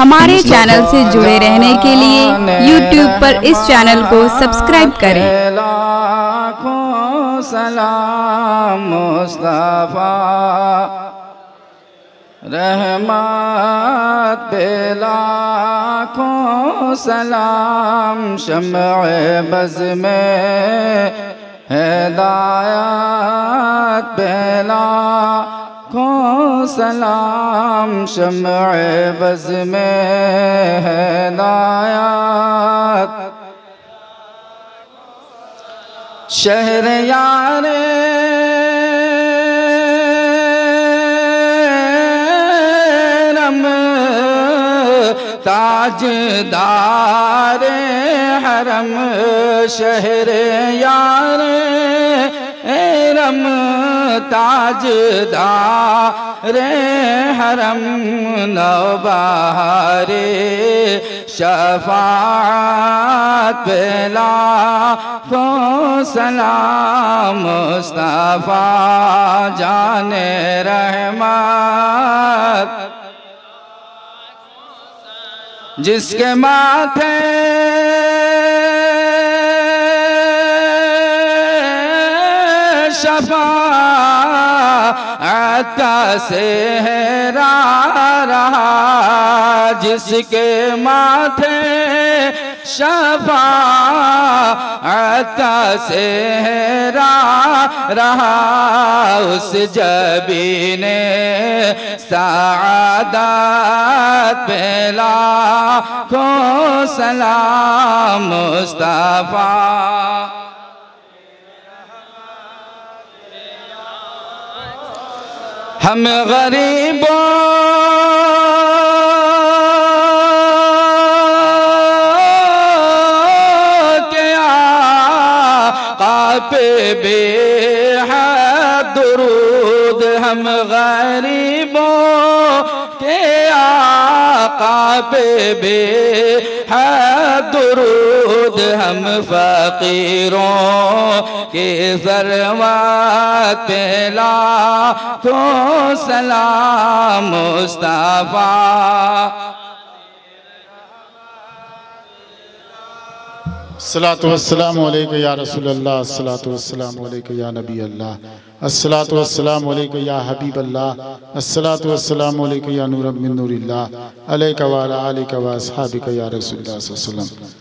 हमारे चैनल से जुड़े रहने के लिए YouTube पर इस चैनल को सब्सक्राइब करें। लाखों सलाम मुस्तफा रहमत पे लाखों सलाम, शम्अ बज़ में हिदायत पे लाखों सलाम, शम्अ बज़ में हिदायत। शहर यारे ताजदारे हरम, शहर यारे रम ताजदारे हरम, नौबहारे शफाअत पे लाखों सलाम, मुस्तफा जाने रहमत। जिसके माथे शफाअत का सेहरा रहा, जिसके माथे शफाअत का सेहरा रहा, उस जबीने साअदात पे लाखों सलाम, मुस्तफा हम गरीबों के आका पे बेहद दुरूद, हम गरीबों के आका पे बेहद दुरूद, हम फकीरों के ज़रवात पे लाखों सलाम, मुस्तफा अस्सलातु वस्सलामु अलैका या रसूल अल्लाह, अस्सलातु वस्सलामु अलैका या नबी अल्लाह, अस्सलातु वस्सलामु अलैका या हबीब अल्लाह, अस्सलातु वस्सलामु अलैका या नूरम मिन नूरिल्लाह, अलैका व अला आलिका व अस्हाबिका या रसूलुल्लाह सल्लल्लाहु अलैहि वसल्लम।